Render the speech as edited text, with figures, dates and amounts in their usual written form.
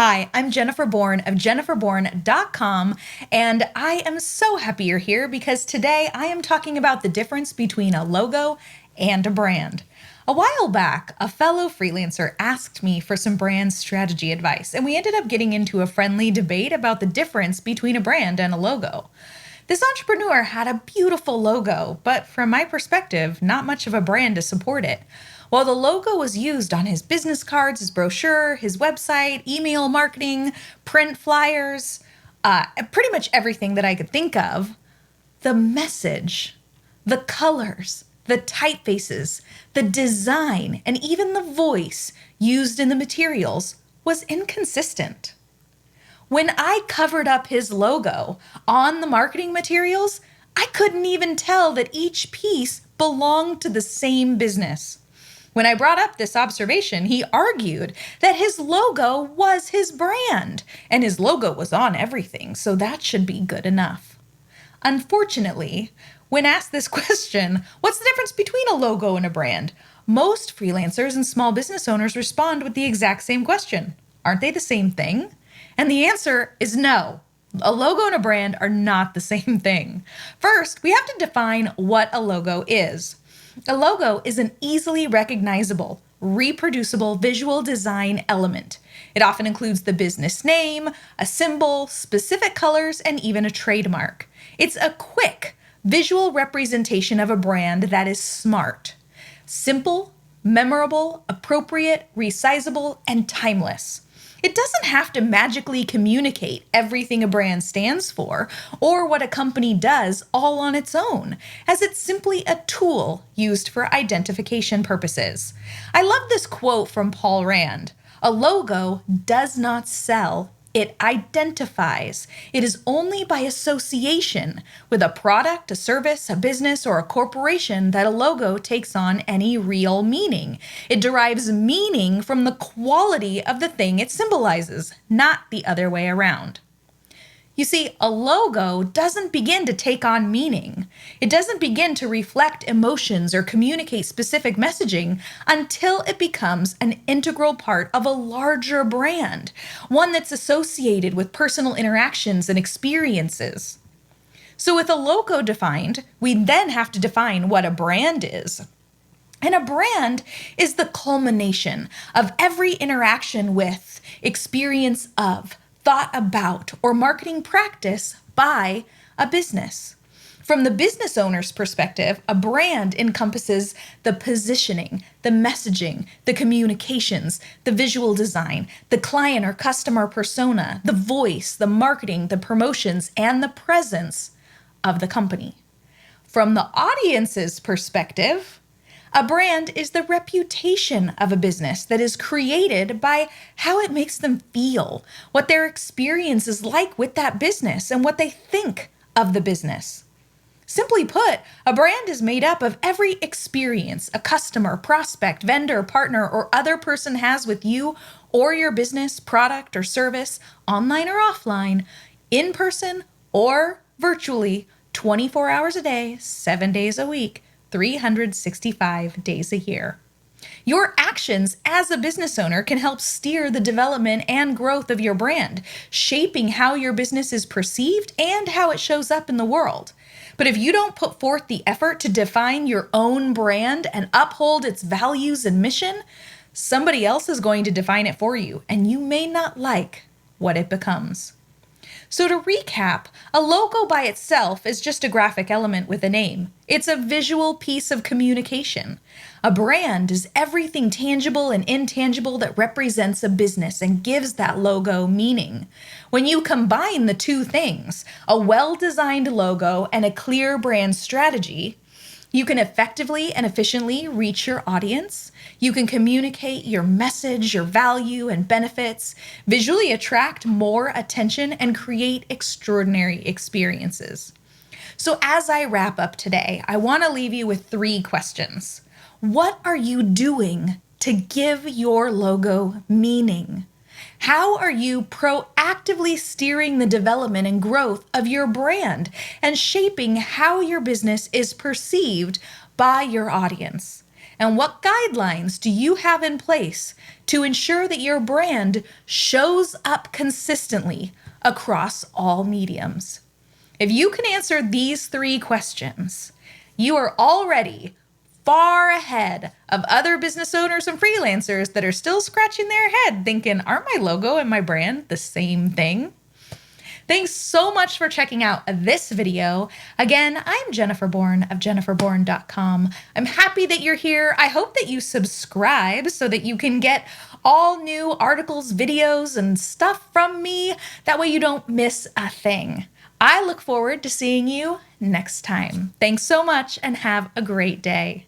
Hi, I'm Jennifer Bourne of jenniferbourne.com, and I am so happy you're here because today I am talking about the difference between a logo and a brand. A while back, a fellow freelancer asked me for some brand strategy advice, and we ended up getting into a friendly debate about the difference between a brand and a logo. This entrepreneur had a beautiful logo, but from my perspective, not much of a brand to support it. While the logo was used on his business cards, his brochure, his website, email marketing, print flyers, pretty much everything that I could think of, the message, the colors, the typefaces, the design, and even the voice used in the materials was inconsistent. When I covered up his logo on the marketing materials, I couldn't even tell that each piece belonged to the same business. When I brought up this observation, he argued that his logo was his brand, and his logo was on everything, so that should be good enough. Unfortunately, when asked this question, what's the difference between a logo and a brand? Most freelancers and small business owners respond with the exact same question. Aren't they the same thing? And the answer is no. A logo and a brand are not the same thing. First, we have to define what a logo is. A logo is an easily recognizable, reproducible visual design element. It often includes the business name, a symbol, specific colors, and even a trademark. It's a quick visual representation of a brand that is smart, simple, memorable, appropriate, resizable, and timeless. It doesn't have to magically communicate everything a brand stands for or what a company does all on its own, as it's simply a tool used for identification purposes. I love this quote from Paul Rand. A logo does not sell, it identifies. It is only by association with a product, a service, a business, or a corporation that a logo takes on any real meaning. It derives meaning from the quality of the thing it symbolizes, not the other way around. You see, a logo doesn't begin to take on meaning. It doesn't begin to reflect emotions or communicate specific messaging until it becomes an integral part of a larger brand, one that's associated with personal interactions and experiences. So with a logo defined, we then have to define what a brand is. And a brand is the culmination of every interaction with, experience of, thought about, or marketing practice by a business. From the business owner's perspective, a brand encompasses the positioning, the messaging, the communications, the visual design, the client or customer persona, the voice, the marketing, the promotions, and the presence of the company. From the audience's perspective, a brand is the reputation of a business that is created by how it makes them feel, what their experience is like with that business, and what they think of the business. Simply put, a brand is made up of every experience a customer, prospect, vendor, partner, or other person has with you or your business, product, or service, online or offline, in person or virtually, 24 hours a day, 7 days a week, 365 days a year. Your actions as a business owner can help steer the development and growth of your brand, shaping how your business is perceived and how it shows up in the world. But if you don't put forth the effort to define your own brand and uphold its values and mission, somebody else is going to define it for you, and you may not like what it becomes. So to recap, a logo by itself is just a graphic element with a name. It's a visual piece of communication. A brand is everything tangible and intangible that represents a business and gives that logo meaning. When you combine the two things, a well-designed logo and a clear brand strategy, you can effectively and efficiently reach your audience. You can communicate your message, your value, and benefits, visually attract more attention, and create extraordinary experiences. So as I wrap up today, I want to leave you with 3 questions. What are you doing to give your logo meaning? How are you proactively steering the development and growth of your brand and shaping how your business is perceived by your audience? And what guidelines do you have in place to ensure that your brand shows up consistently across all mediums? If you can answer these 3 questions, you are already far ahead of other business owners and freelancers that are still scratching their head thinking, aren't my logo and my brand the same thing? Thanks so much for checking out this video. Again, I'm Jennifer Bourne of jenniferbourne.com. I'm happy that you're here. I hope that you subscribe so that you can get all new articles, videos, and stuff from me. That way you don't miss a thing. I look forward to seeing you next time. Thanks so much and have a great day.